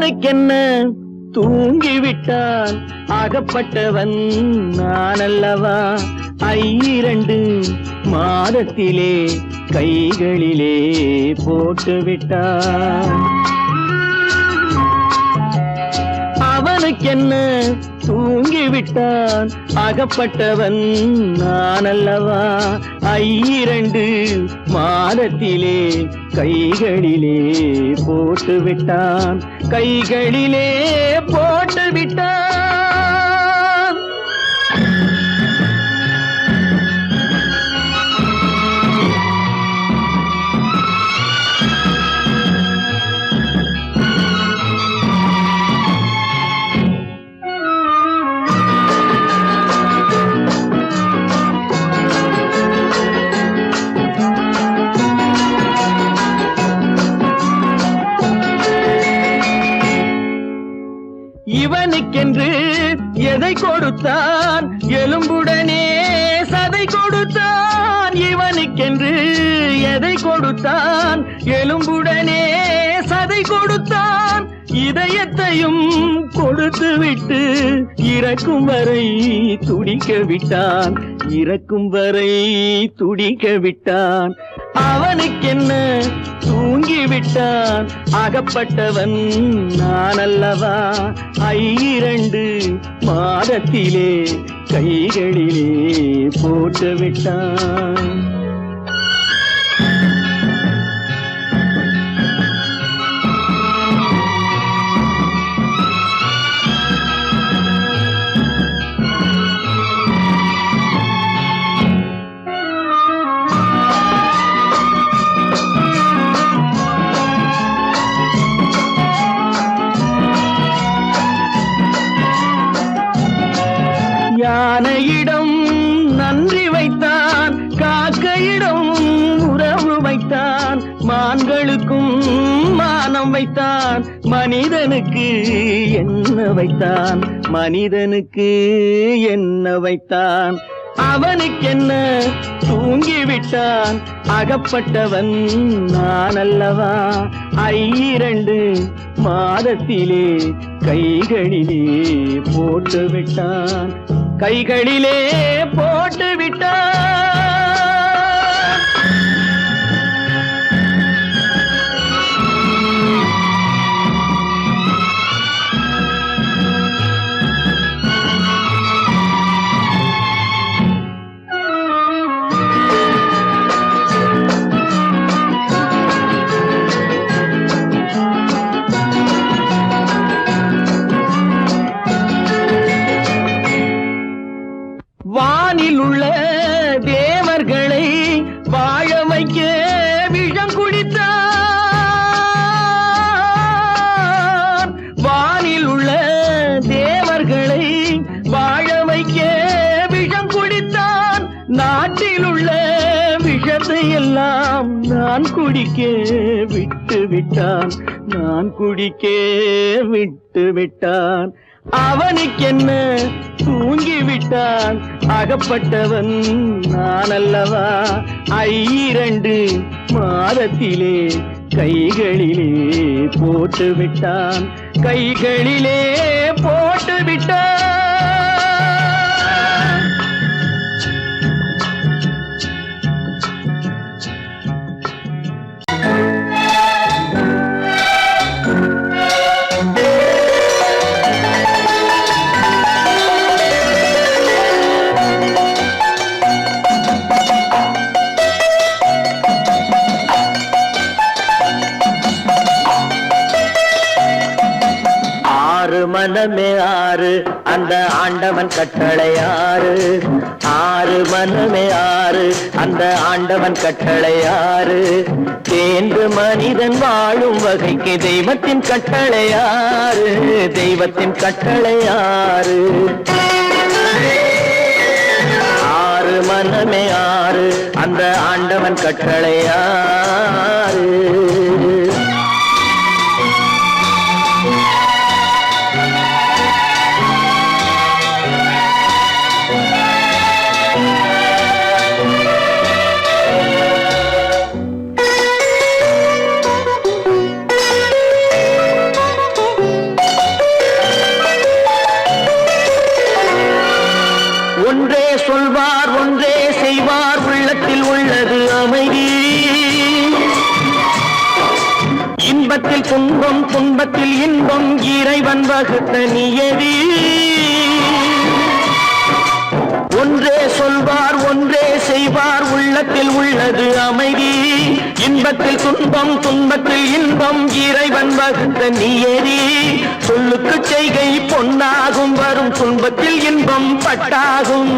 அவனுக்கென்ன தூங்கிவிட்டான் அகப்பட்டவன் நான் அல்லவா 2 மாதத்திலே கைகளிலே போட்டுவிட்டான் அவனுக்கென்ன தூங்கிவிட்டான் அகப்பட்டவன் நான் அல்லவா 2 மாதத்திலே கைகளிலே போட்டுவிட்டான் கைகளிலே போட்டுவிட்டான் இவனுக்கென்று எதை கொடுத்தான் எலும்புடனே சதை கொடுத்தான் இவனுக்கென்று எதை கொடுத்தான் எலும்புடனே சதை கொடுத்தான் இதயத்தையும் கொடுத்து விட்டு இறக்கும் வரை துடிக்க விட்டான் இறக்கும் வரை துடிக்க விட்டான் அவனுக்கென்ன தூங்கிவிட்டான் அகப்பட்டவன் நான் அல்லவா 2 மாதத்திலே கைகளிலே போட்டுவிட்டான் யானையிடம் நன்றி வைத்தான் காக்கையிடம் உறவு வைத்தான் மான்களுக்கும் மானம் வைத்தான் மனிதனுக்கு என்ன வைத்தான் மனிதனுக்கு என்ன வைத்தான் அவனுக்கென்ன தூங்கிவிட்டான் அகப்பட்டவன் நான் அல்லவா 2 மாதத்திலே கைகளிலே போட்டுவிட்டான் கைகளிலே போட்டுவிட்டான் வானில் உள்ள தேவர்களை வாழ வைக்க விஷம் குடித்தான் வானில் உள்ள தேவர்களை வாழ வைக்க விஷம் குடித்தான் நாட்டில் உள்ள விஷத்தை எல்லாம் நான் குடிக்க விட்டு விட்டான் நான் குடிக்க விட்டு விட்டான் அவனுக்கென்ன தூங்கிவிட்டான் அகப்பட்டவன் நான் அல்லவா 2 மாதத்திலே கைகளிலே போட்டுவிட்டான் கைகளிலே போட்டுவிட்டான் மனமே 6 அந்த ஆண்டவன் கட்டளை 6 மனமே 6 அந்த ஆண்டவன் கட்டளை 6 தேர்ந்து மனிதன் வாழும் வகைக்கு தெய்வத்தின் கட்டளை 6 தெய்வத்தின் கட்டளை 6 மனமே 6 அந்த ஆண்டவன் கட்டளை 6 சொல்வார் ஒன்றே செய்வார் உள்ளத்தில் உள்ளது அமைதி இன்பத்தில் துன்பம் துன்பத்தில் இன்பம் இறைவன் வகுத்த நியதி ஒன்றே சொல்வார் ஒன்றே செய்வார் உள்ளத்தில் உள்ளது அமைதி இன்பத்தில் துன்பம் துன்பத்தில் இன்பம் இறைவன் வகுத்த நியதி சொல்லுக்கு செய்கை பொன்னாகும் வரும் துன்பத்தில் இன்பம் பட்டாகும்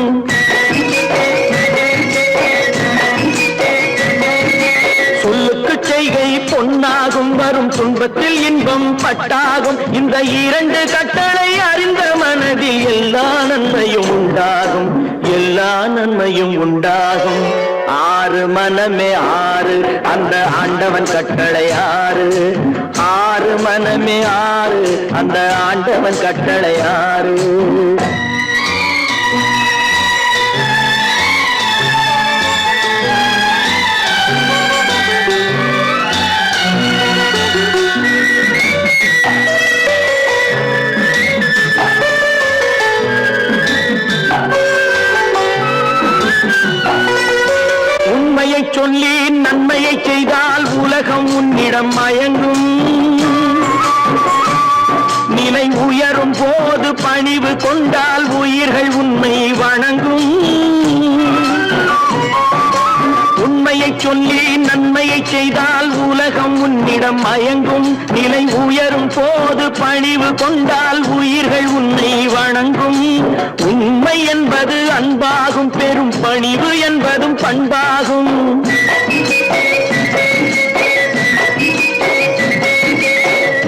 சொல்லுக்கு செய்கை பொன்னாகும் வரும் துன்பத்தில் இன்பம் பட்டாகும் இந்த இரண்டு கட்டளை அறிந்த மனதில் எல்லா நன்மையும் உண்டாகும் எல்லா நன்மையும் உண்டாகும் ஆறு மனமே ஆறு அந்த ஆண்டவன் கட்டளை ஆறு ஆறு மனமே ஆறு அந்த ஆண்டவன் கட்டளை ஆறு உண்மையை சொல்லி நன்மையை செய்தால் உலகம் உன்னிடம் மயங்கும் நிலை உயரும் போது பணிவு கொண்டால் உயிர்கள் உண்மை வணங்கும் உண்மையை சொல்லி நன்மையை செய்தால் உலகம் உன்னிடம் மயங்கும் நிலை உயரும் போது பணிவு கொண்டால் உயிர்கள் உன்னை வணங்கும் உண்மை என்பது அன்பாகும் பெரும் பணிவு என்பதும் பண்பாகும்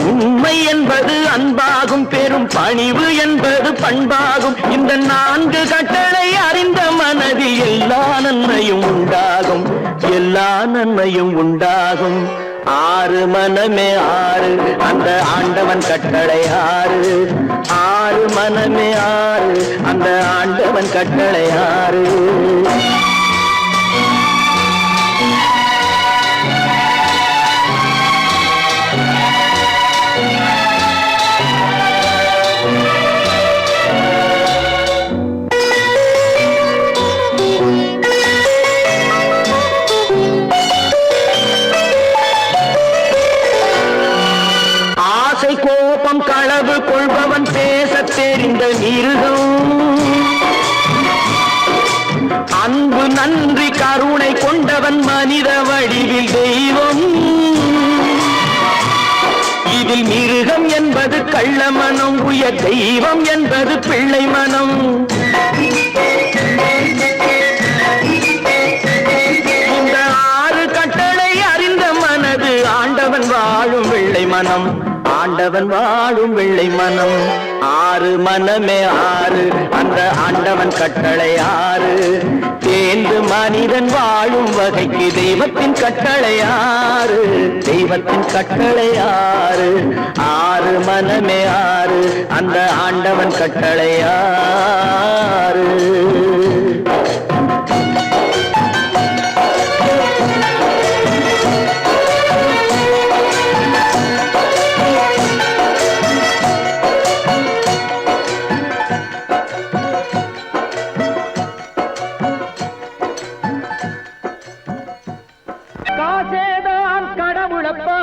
உண்மை என்பது அன்பாகும் பெரும் பணிவு என்பது பண்பாகும் இந்த நான்கு கட்டளை அறிந்த மனதில் எல்லா நன்மையும் உண்டாகும் எல்லா நன்மையும் உண்டாகும் ஆறு மனமே ஆறு அந்த ஆண்டவன் கட்டளை ஆறு ஆறு மனமே ஆறு அந்த ஆண்டவன் கட்டளை ஆறு கோபம் களவு கொள்பவன் பேச தெரிந்த மிருகம் அன்பு நன்றி கருணை கொண்டவன் மனித வடிவில் தெய்வம் இதில் மிருகம் என்பது கள்ள மனம் உயர் தெய்வம் என்பது பிள்ளை மனம் இந்த ஆறு கட்டளை அறிந்த மனது ஆண்டவன் வாழும் வெள்ளை மனம் ஆண்டவன் வாழும் வெள்ளை மனம் ஆறு மனமே ஆறு அந்த ஆண்டவன் கட்டளை ஆறு தேர்ந்து மனிதன் வாழும் வகைக்கு தெய்வத்தின் கட்டளை ஆறு தெய்வத்தின் கட்டளை ஆறு ஆறு மனமே ஆறு அந்த ஆண்டவன் கட்டளை ஆறு காசேதான் கடவுளப்பா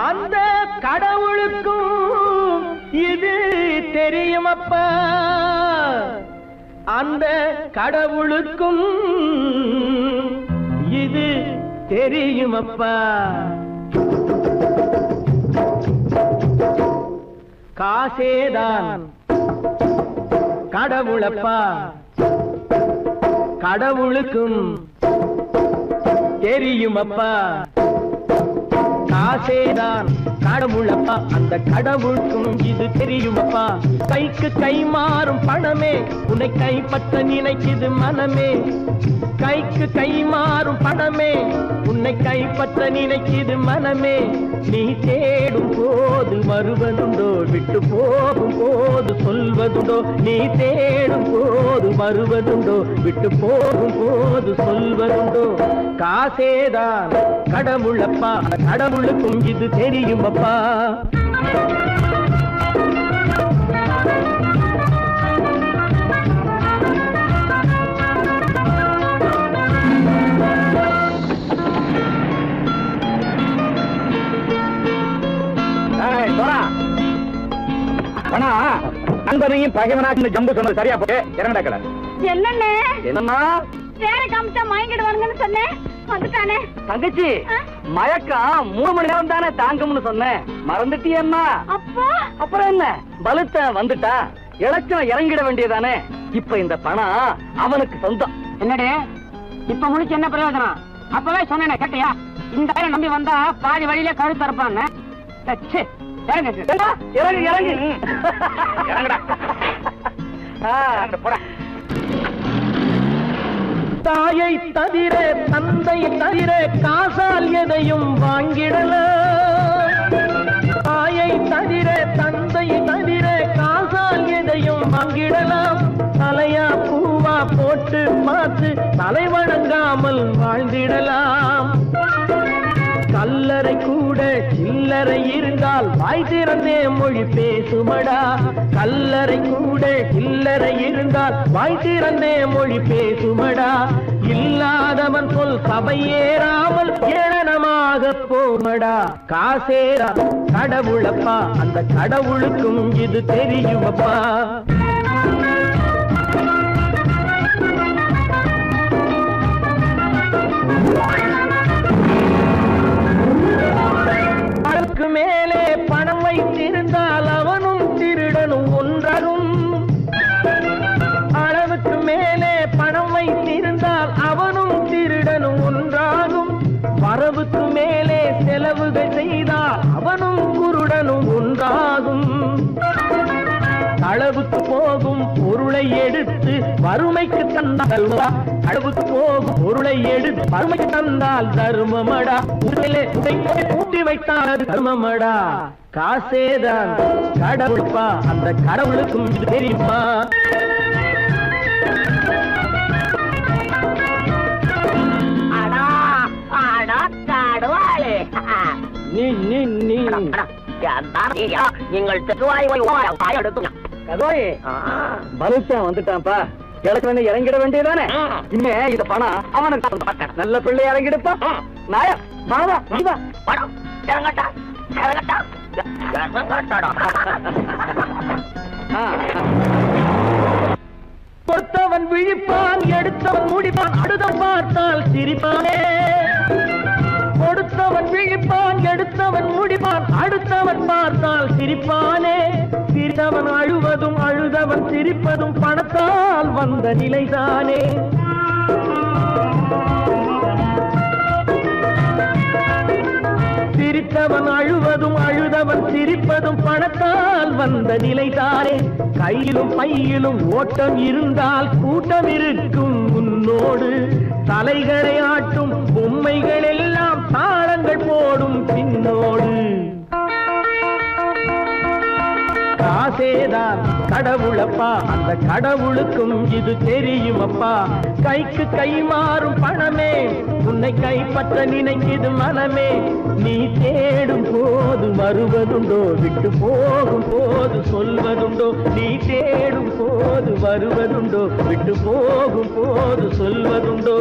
அந்த கடவுளுக்கும் இது தெரியுமப்பா அந்த கடவுளுக்கும் இது தெரியுமப்பா காசேதான் கடவுளப்பா கடவுளுக்கும் தெரியுமப்பா காசேதான் கடவுளப்பா அந்த கடவுளுக்கும் இது தெரியுமப்பா கைக்கு கை மாறும் பணமே உன்னை கைப்பற்ற நினைக்குது மனமே கைக்கு கை மாறும் பணமே உன்னை கைப்பற்ற நினைக்குது மனமே நீ தேடும் போது வருவதுண்டோ விட்டு போகும் போது சொல்வதுண்டோ நீ தேடும் போது வருவதுண்டோ விட்டு போகும் போது சொல்வதுண்டோ காசேதான் கடவுளப்பா கடவுளுக்கும் இது தெரியுமப்பா நண்பனையும் பகைவனாக்கு ஜம்பு சொன்னது சரியா போட்டு இறங்கடக்கல. என்னண்ணே என்னம்மா வேற காமிச்சா மயங்கிடுவானுங்கன்னு சொன்னேன், வந்துட்டானே. தங்கச்சி, மயக்கம் 3 மணி நேரம் தானே தாங்கும்னு சொன்னேன், மறந்துட்டியம்மா? அப்போ அப்புறம் என்ன, பலுத்த வந்துட்டா இலச்சம் இறங்கிட வேண்டியதானே. இப்ப இந்த பணம் அவனுக்கு சொந்தம். என்னடே இப்ப முடிச்சு என்ன பிரயோஜனம்? அப்பவே சொன்னேன் கேட்டியா? இந்த பேரை நம்பி வந்தா பாதி வழியில கழுத்து அறுப்பான்னு. இறங்கு இறங்கு இறங்குடா. போடா. தாயை தவிர தந்தை தவிர காசால் எதையும் வாங்கிடலாம். தாயை தவிர தந்தை தவிர காசால் எதையும் வாங்கிடலாம். தலையா பூவா போட்டு பார்த்து தலை வணங்காமல் வாழ்ந்திடலாம். கல்லறை கூட சில்லறை இருந்தால் வாய் திறந்தே மொழி பேசுமடா. கல்லறை கூட சில்லறை இருந்தால் வாய் திறந்தே மொழி பேசுமடா. இல்லாதவன் சொல் சபையேறாமல் ஏளனமாக போமடா. காசேரா கடவுளப்பா, அந்த கடவுளுக்கும் இது தெரியுமப்பா. அளவுக்கு மேலே பணம் வைத்திருந்தால் அவனும் திருடனும் ஒன்றாகும். அளவுக்கு மேலே பணம் வைத்திருந்தால் அவனும் திருடனும் ஒன்றாகும். வரவுக்கு மேலே செலவுகள் செய்தால் அவனும் குருடனும் ஒன்றாகும். அளவுக்கு போகும் பொருளை எடுத்து வறுமைக்கு தந்தால் அளவுக்கு போகும் பொருளை எடுத்து வறுமைக்கு தந்தால் தர்மமடா. கூட்டி வைத்தால் அது தர்மமடா. காசேதான் கடவுள்பா, அந்த கடவுளுக்கும் இது தெரியுமா? வந்துட்டான்ப்பா, கிழக்கு இறங்கிட வேண்டியதானே. இனிமே இந்த பணம் அவனுக்கு நல்ல பிள்ளை இறங்கிடுப்பா. நாயா மாவா பணம் இறங்கட்டா இறங்கட்டா. கொடுத்தவன் விழிப்பான், எடுத்தவன் முடிப்பான், அடுத்தவன் பார்த்தால் சிரிப்பானே. கொடுத்தவன் விழிப்பான், எடுத்தவன் முடிப்பான், அடுத்தவன் பார்த்தால் சிரிப்பானே. சிரித்தவன் அழுவதும் அழுதவன் சிரிப்பதும் பணத்தால் வந்த நிலைதானே. சிரித்தவன் அழுவதும் அழுதவன் சிரிப்பதும் பணத்தால் வந்த நிலைதானே. கையிலும் பையிலும் ஓட்டம் இருந்தால் கூட்டம் இருக்கும் முன்னோடு. தலைகளை ஆட்டும் பொம்மைகள் எல்லாம் தாளங்கள் போடும் பின்னோடு. காசேதான் கடவுளப்பா, அந்த கடவுளுக்கும் இது தெரியுமப்பா. கைக்கு கை மாறும் பணமே உன்னை கைப்பற்ற நினைக்குது மனமே. நீ தேடும் போது வருவதுண்டோ, விட்டு போகும் போது சொல்வதுண்டோ. நீ தேடும் போது வருவதுண்டோ, விட்டு போகும் போது சொல்வதுண்டோ.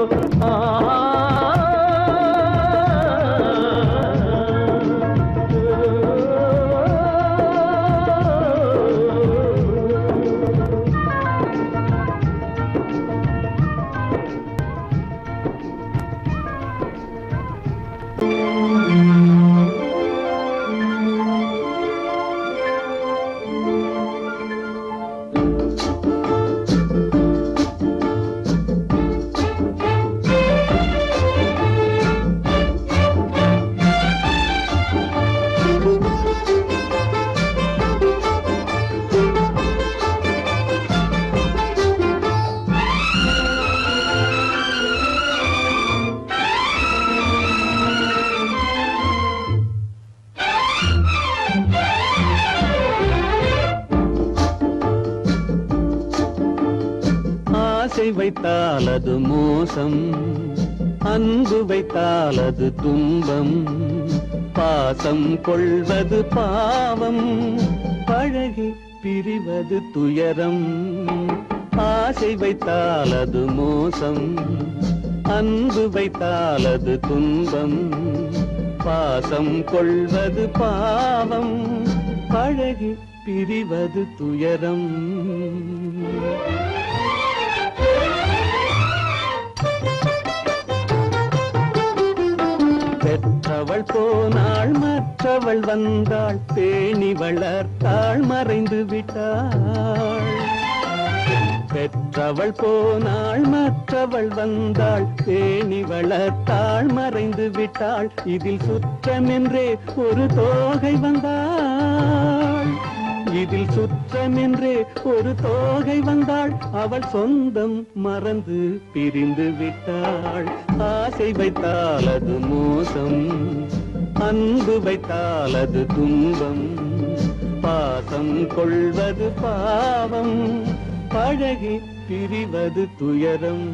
ஆசை வைத்தால் அது மோசம், அன்பு வைத்தால் அது துன்பம். பாசம் கொள்வது பாவம், பழகி பிரிவது துயரம். ஆசை வைத்தால் அது மோசம், அன்பு வைத்தால் அது துன்பம். பாசம் கொள்வது பாவம், பழகி பிரிவது துயரம். பெற்றவள் போனாள் மற்றவள் வந்தாள், பேணி வளர்த்தாள் மறைந்து விட்டாள். பெற்றவள் போனாள் மற்றவள் வந்தாள், பேணி வளர்த்தாள் மறைந்து விட்டாள். இதில் சுற்றமென்றே ஒரு தோகை வந்தாள், இதில் சுற்றமென்றே ஒரு தோகை வந்தாள். அவள் சொந்தம் மறந்து பிரிந்து விட்டாள். ஆசை வைத்தால் அது மோசம், அன்பு வைத்தால் அது துன்பம். பாசம் கொள்வது பாவம், பழகி பிரிவது துயரம்.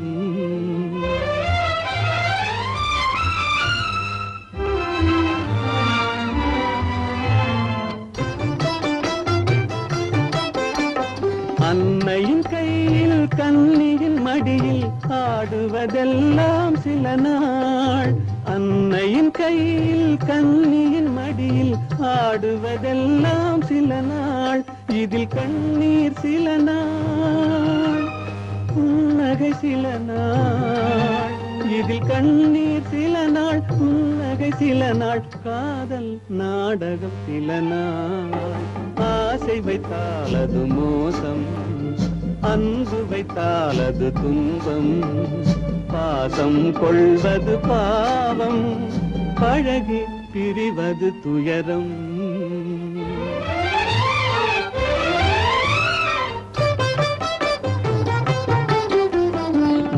அன்னையின் கையில் கன்னியின் மடியில் ஆடுவதெல்லாம் சில நாள். அன்னையின் கையில் கன்னியின் மடியில் ஆடுவதெல்லாம் சில நாள். இதில் கண்ணீர் சில நாள், புன்னகை சில நாள். இதில் கண்ணீர் சில நாள், புன்னகை சில நாள். காதல் நாடகம் சில நாள். ஆசை வைத்தால் அது மோசம், அன்பு வைத்தால் அது துன்பம். பாசம் கொள்வது பாவம், பழகி பிரிவது துயரம்.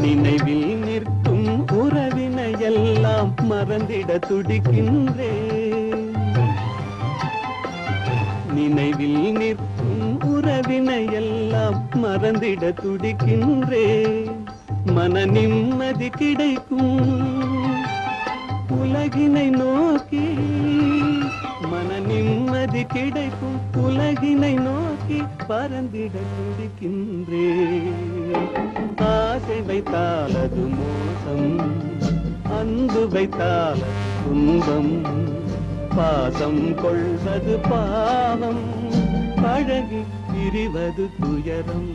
நினைவில் நிற்கும் உறவினையெல்லாம் மறந்திட துடிக்கின்றேன். நினைவில் நிற்கும் உறவினையெல்லாம் மறந்திட துடிக்கின்றேன். மன நிம்மதி கிடைக்கும் உலகினை நோக்கி, மன நிம்மதி கிடைக்கும் உலகினை நோக்கி பறந்திட துடிக்கின்றேன். ஆசை வைத்தால் அது மோசம், அன்பு வைத்தால் துன்பம். பாசம் கொள்வது பாவம், பழகி பிரிவது துயரம்.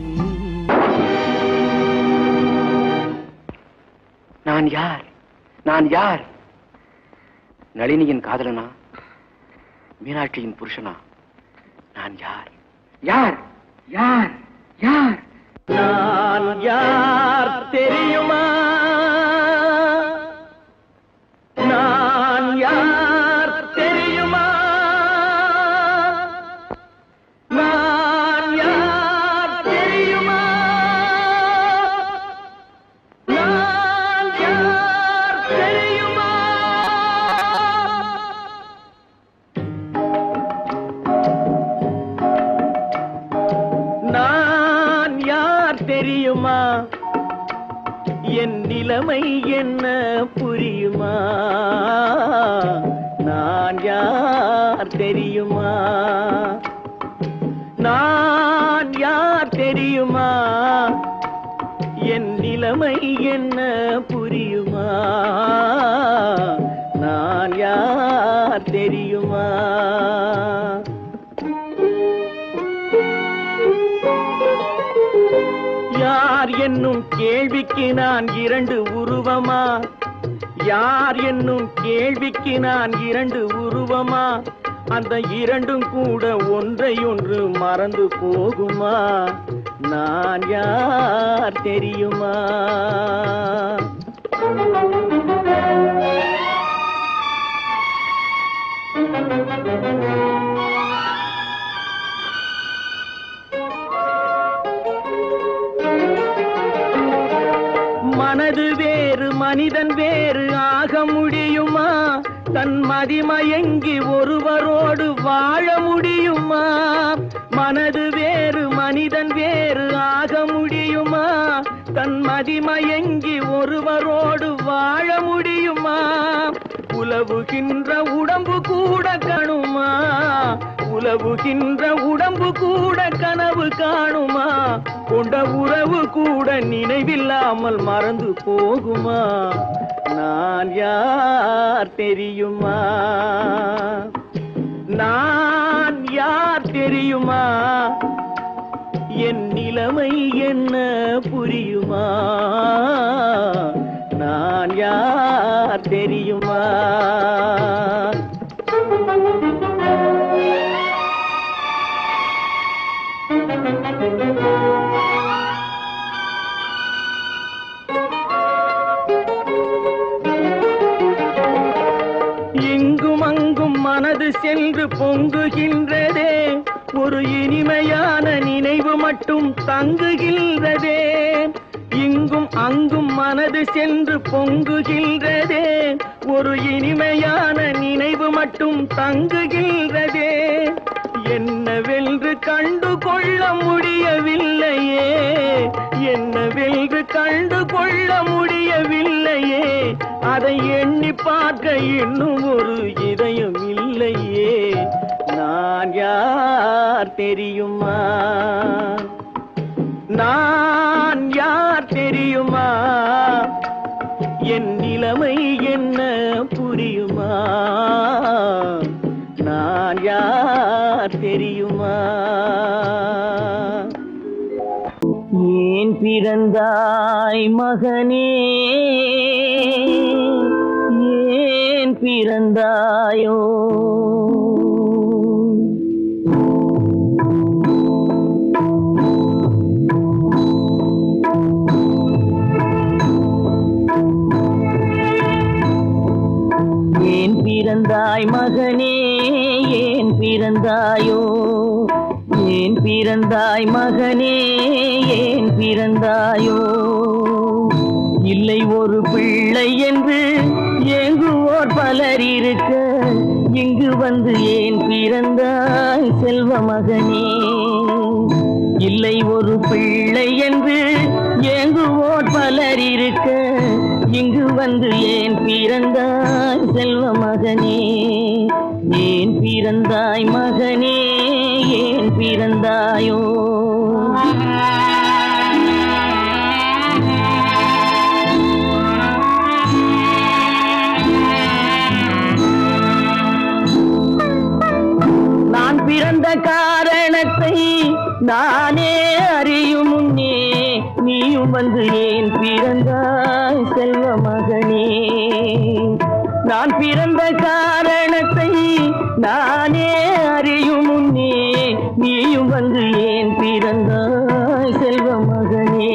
நான் யார்? நான் யார்? நளினியின் காதலனா? மீனாட்சியின் புருஷனா? நான் யார்? யார்? யார்? யார்? நான் யார் தெரியுமா? நான் யார் தெரியுமா? நான் யார் தெரியுமா? நான் யார் தெரியுமா? நான் யார் தெரியுமா? என் நிலைமை என்ன புரியுமா? நான் யார் தெரியுமா? நான் யார் தெரியுமா? என் நிலைமை என்ன புரியுமா? நான் யார் தெரியுமா? யார் என்னும் கேள்விக்கு நான் இரண்டு உருவமா? யார் என்னும் கேள்விக்கு நான் இரண்டு உருவமா? அந்த இரண்டும் கூட ஒன்றை ஒன்று மறந்து போகுமா? நான் யார் தெரியுமா? மனது வேறு மனிதன் வேறு ஆக முடியுமா? தன் மதிமயங்கி ஒருவரோடு வாழ முடியுமா? மனது வேறு மனிதன் வேறு ஆக முடியுமா? தன் மதிமயங்கி ஒருவரோடு வாழ முடியுமா? உலவுகின்ற உடம்பு கூட கணுமா? உலவுகின்ற உடம்பு கூட கனவு காணுமா? கொண்ட உறவு கூட நினைவில்லாமல் மறந்து போகுமா? நான் யார் தெரியுமா? நான் யார் தெரியுமா? என் நிலைமை என்ன புரியுமா? நான் யார் தெரியுமா? இங்கும் அங்கும் மனது சென்று பொங்குகின்றதே, ஒரு இனிமையான நினைவு மட்டும் தங்குகின்றதே. இங்கும் அங்கும் மனது சென்று பொங்குகின்றதே, ஒரு இனிமையான நினைவு மட்டும் தங்குகின்றதே. என்னவென்று கண்டு கொள்ள முடியவில்லையே, என்னவென்று கண்டு கொள்ள முடியவில்லையே. அதை எண்ணி பார்க்க இன்னும் ஒரு இதயம் இல்லையே. நான் யார் தெரியுமா? நான் யார் தெரியுமா? என் நிலைமை என்ன புரியுமா? நான் யார் தெரியுமா? ஏன் பிறந்தாய் மகனே, ஏன் பிறந்தாயோ? ஏன் பிறந்தாய் மகனே, ஏன் பிறந்தாயோ? ஏன் பிறந்தாய் மகனே, ஏன் பிறந்தாயோ? இல்லை ஒரு பிள்ளை என்று ஏங்குவோர் பலர் இருக்க, இங்கு வந்து ஏன் பிறந்தாய் செல்வ மகனே? இல்லை ஒரு பிள்ளை என்று ஏங்குவோர் பலர் இருக்க, இங்கு வந்து ஏன் பிறந்தாய் செல்வ மகனே? ஏன் பிறந்தாய் மகனே, ஏன் பிறந்தாயோ? நான் பிறந்த காரணத்தை நானே அறியும் முன்னே, நீயும் வந்து ஏன் பிறந்தாய் செல்வ மகனே? நான் பிறந்த காரணத்தை நானே அறியும் முன்னே, நீயும் வந்து ஏன் பிறந்தாய் செல்வ மகனே?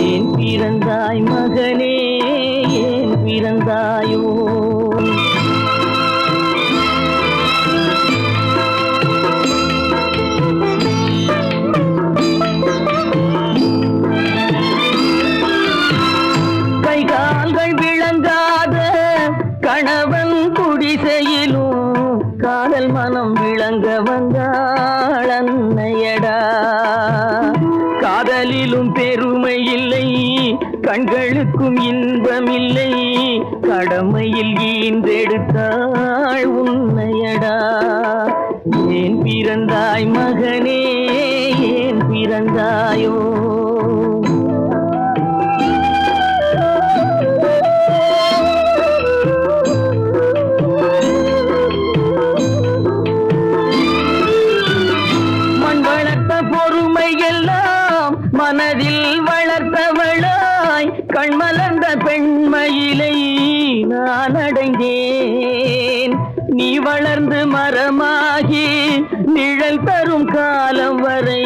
ஏன் பிறந்தாய் மகனே, ஏன் பிறந்தாயோ? கணவன் குடிசையிலும் காதல் மனம் விளங்க வந்தாள் அன்னையடா. காதலிலும் பெருமை இல்லை, கண்களுக்கும் இன்பமில்லை, கடமையில் ஈன்றெடுத்தாள் உன்னையடா. ஏன் பிறந்தாய் மகனே, ஏன் பிறந்தாயோ? மனதில் வளர்த்தவளாய் கண்மலர்ந்த பெண்மயிலை நான் அடைந்தேன். நீ வளர்ந்து மரமாகி நிழல் தரும் காலம் வரை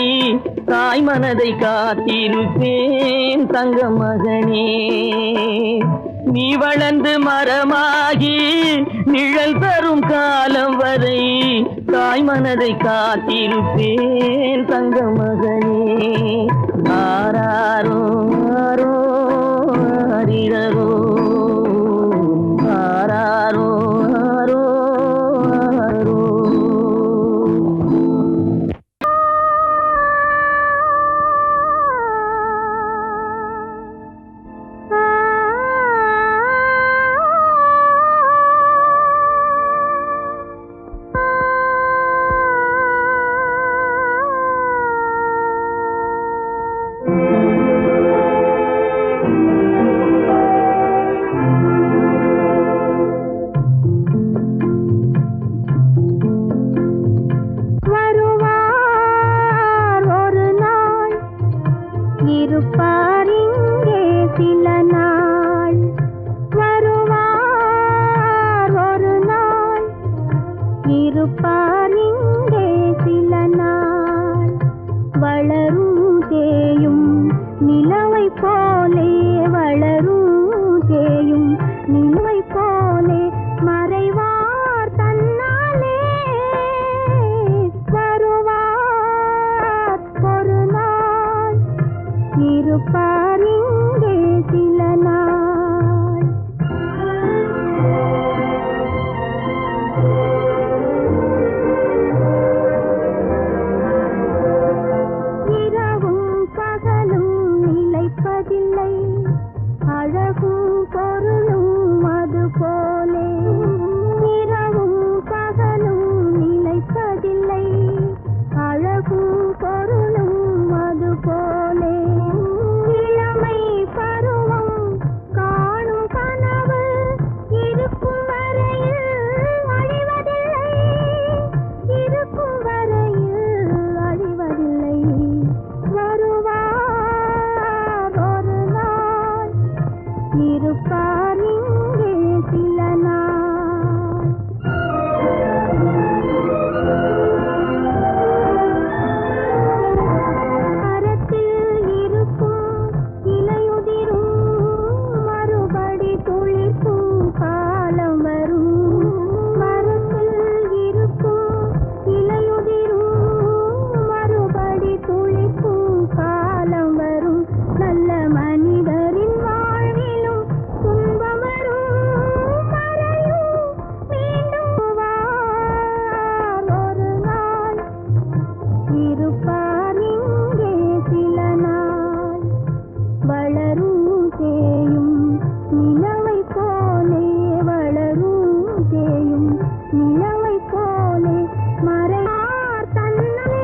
தாய் மனதை காத்திருப்பேன் தங்க மகனே. நீ வளர்ந்து மரமாகி நிழல் தரும் காலம் வரை தாய் மனதை காத்திருப்பேன் தங்க மகனே. ஆராரோ ஆரோ ஆரிரரோ, ஆராரோ ஆரோ ஆரோ. தேயும் நிலவை போலே வளரும் தேயும் நிலவை போலே மறைவார் தன்னாலே வருவார் ஒரு நாள் இருப்பார் இங்கே சில நாள் இரவும் பகலும் நிலைப்பதில்லை அழகும் பொருளும் அது போலே இரவும் பகலும் நிலைப்பதில்லை அழகும் பொருளும் அது போலே இளமை பருவம் காணும் கனவு இருக்கும் வரையில் அழிவதில்லை இருக்கும் வரையில் அழிவதில்லை வருவார் ஒரு நாள் இருப்பார் இங்கே சில நாள் மரத்தில் இருக்கும் இலையுதிரும் மறுபடி துளிர்க்கும் காலம் வரும் மரத்தில் இருக்கும் இலையுதிரும் மறுபடி துளிர்க்கும் காலம் வரும் நல்ல மனிதரின் வாழ்விலும் துன்பம் வரும் மறையும் மீண்டும் வார் ஒரு நாள் இருப்பார் இங்கே சில நாள் வளரும் தேயும் நிலவை போலே வளரும் தேயும் நிலவை போலே மறைவார் தன்னாலே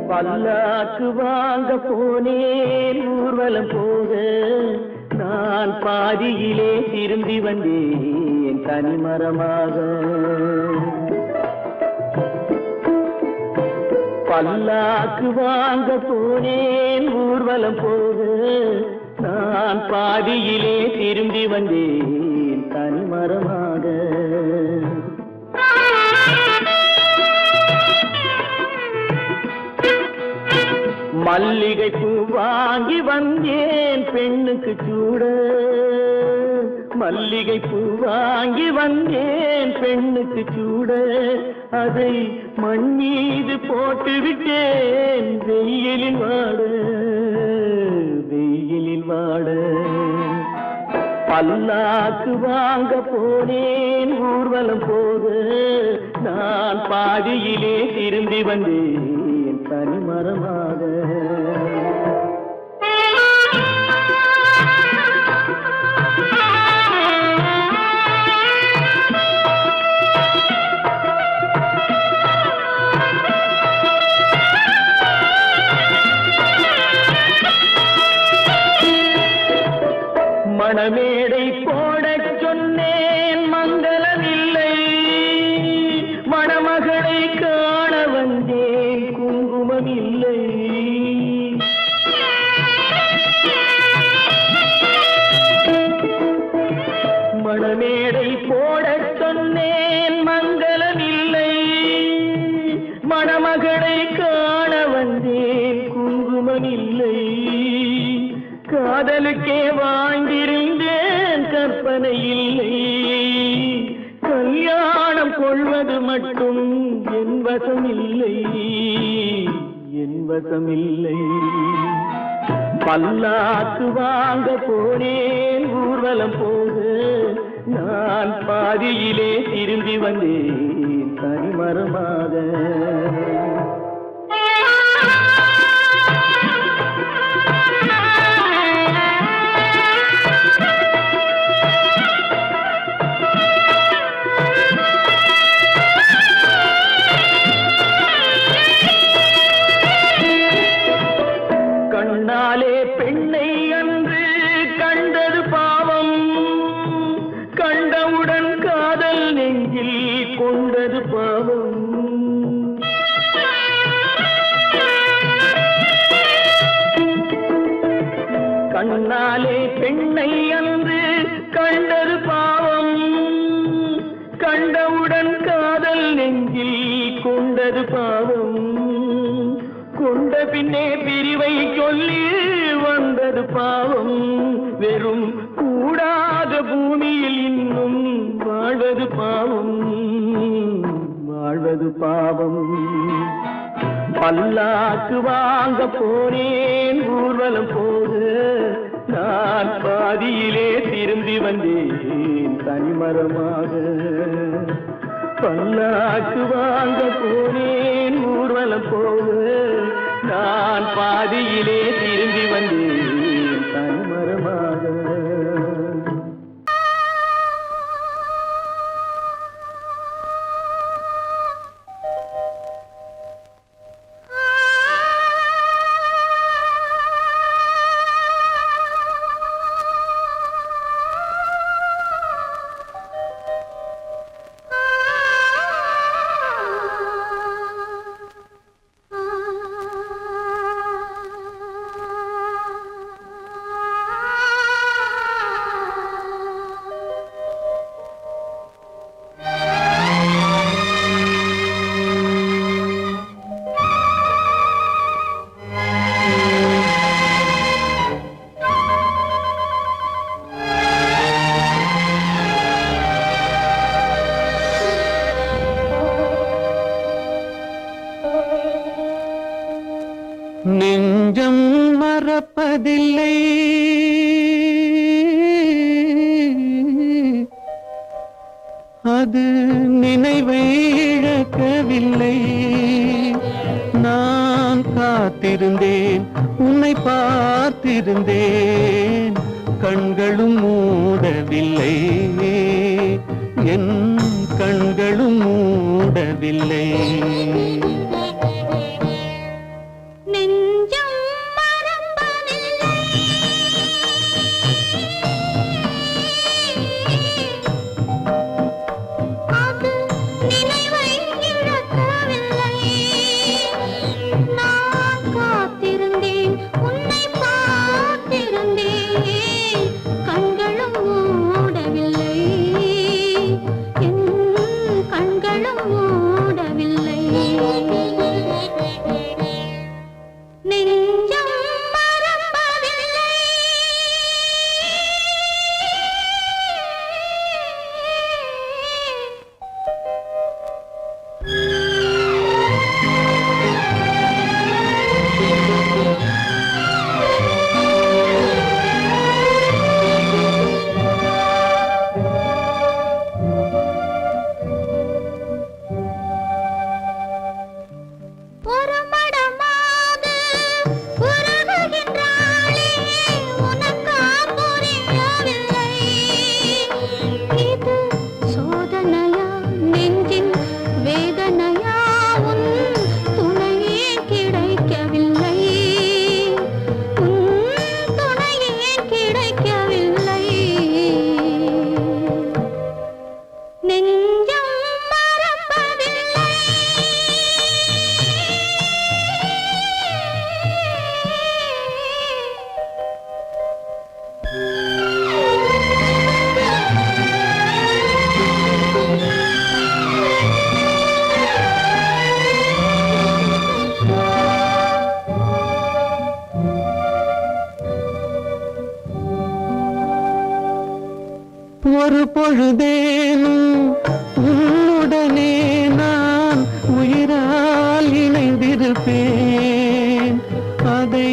பல்லாக்கு வாங்க போனேன் ஊர்வலம் போக நான் பாதியிலே திரும்பி வந்தேன் தனிமரமாக பல்லாக்கு வாங்க போனேன் ஊர்வலம் போக நான் பாதியிலே திரும்பி வந்தேன் தனிமரமாக மல்லிகை பூ வாங்கி வந்தேன் பெண்ணுக்கு சூட மல்லிகை பூ வாங்கி வந்தேன் பெண்ணுக்கு சூட அதை மண் மீது போட்டு விட்டேன் வெயிலில் வாட பல்லாக்கு வாங்க போனேன் ஊர்வலம் போது நான் பாதியிலே திரும்பி வந்தேன் தனிமரமாக மணமேடை போடச் சொன்னேன் மங்களமில்லை மணமகளை காண வந்தேன் குங்குமமில்லை மணமேடை போடச் சொன்னேன் மங்களமில்லை மணமகளை காண வந்தேன் குங்குமமில்லை காதலுக்கே வாழ்ந்திருந்தேன் கற்பனை இல்லை கல்யாணம் கொள்வது மட்டும் என் வசமில்லை பல்லாக்கு வாங்க போனேன் ஊர்வலம் போது நான் பாதியிலே திரும்பி வந்தேன் தனிமரமாக பின்னே பிரிவை சொல்லி வந்தது பாவம். வெறும் கூடாத பூமியில் இன்னும் வாழ்வது பாவம், வாழ்வது பாவம். பல்லாக்கு வாங்க போனேன் ஊர்வலம் போது, நான் பாதியிலே திரும்பி வந்தேன் தனிமரமாக. பல்லாக்கு வாங்க போனேன் ஊர்வலம் போது, நான் பாதியிலே திரும்பி வந்தேன் தனிமரமாக. நெஞ்சம் மறப்பதில்லை, அது நினைவை இழக்கவில்லை. நான் காத்திருந்தேன், உன்னை பார்த்திருந்தேன், கண்களும் மூடவில்லை, என் கண்களும் மூடவில்லை. ஒரு பொழுதேனும் உன்னுடனே நான் உயிரால் இணைந்திருப்பேன். அதை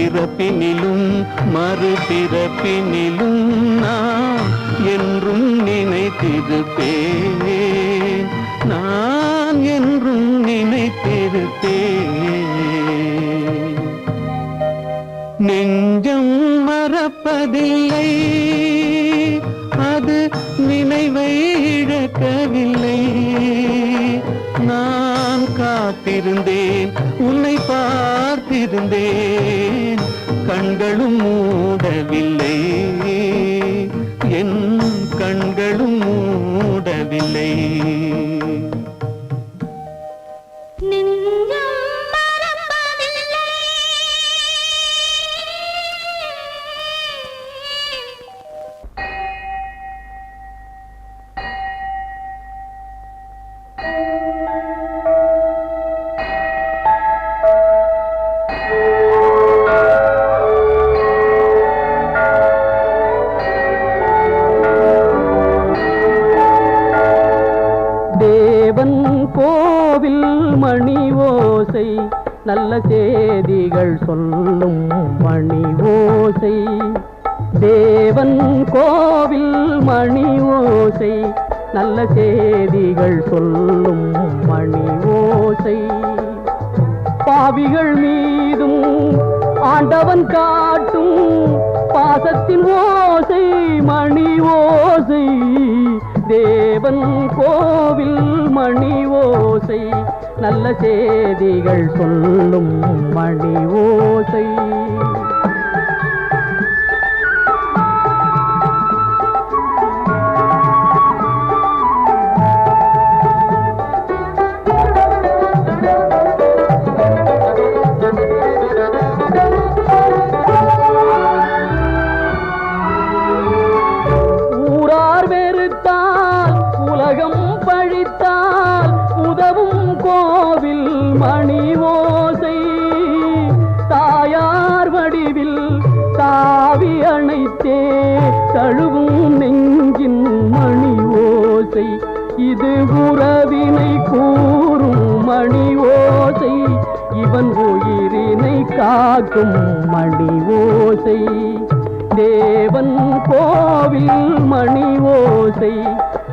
இறப்பினிலும் மறுபிறப்பினிலும் நான் என்றும் நினைத்திருப்பேன், நான் என்றும் நினைத்திருப்பேன். நெஞ்சம் மறப்பதில்லை, அது நினைவை இழக்கவில்லை. நான் காத்திருந்தேன், உன்னை பார்த்திருந்தேன், கண்களும் மூடவில்லை, என் கண்களும் மூடவில்லை. நல்ல செய்திகள் சொல்லும் மணி ஓசை தேவன் கோவில் மணி ஓசை நல்ல செய்திகள் சொல்லும் மணி ஓசை பாவிகள் மீதும் ஆண்டவன் காட்டும் பாசத்தின் ஓசை மணி ஓசை தேவன் கோவில் மணி ஓசை நல்ல செய்திகள் சொல்லும் மணி ஓசை கோவில் மணி ஓசை தாயார் வடிவில் தாவி அணைத்தே தழுவும் நெஞ்சின் மணி ஓசை இது உறவினை கூறும் மணி ஓசை இவன் உயிரினை காக்கும் மணி ஓசை தேவன் கோவில் மணி ஓசை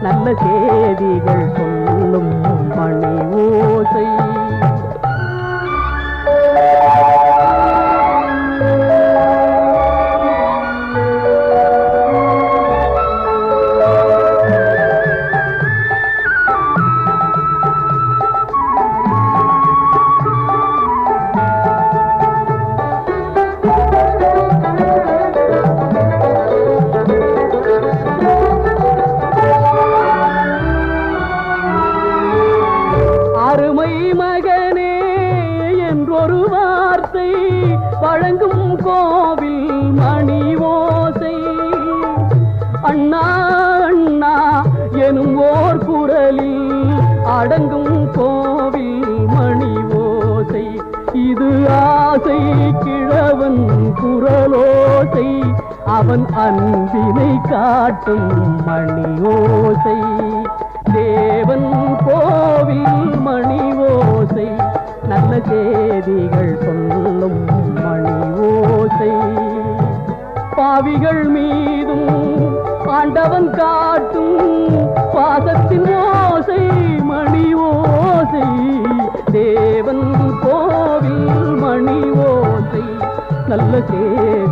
நல்ல செய்திகள் சொல்லும் மணி ஓசை வழங்கும் கோவில் மணி ஓசை அண்ணா அண்ணா எனும் ஓர் குரலில் அடங்கும் கோவில் மணி ஓசை இது ஆசை கிழவன் குரலோசை அவன் அன்பினை காட்டும் மணி ஓசை தேவன் கோவில் மணி ஓசை நல்ல செய்திகள் சொல்லும் மணி ஓசை பாவிகள் மீதும் ஆண்டவன் காட்டும் பாசத்தின் ஓசை மணி ஓசை தேவன் கோவில் மணி ஓசை நல்ல செய்தி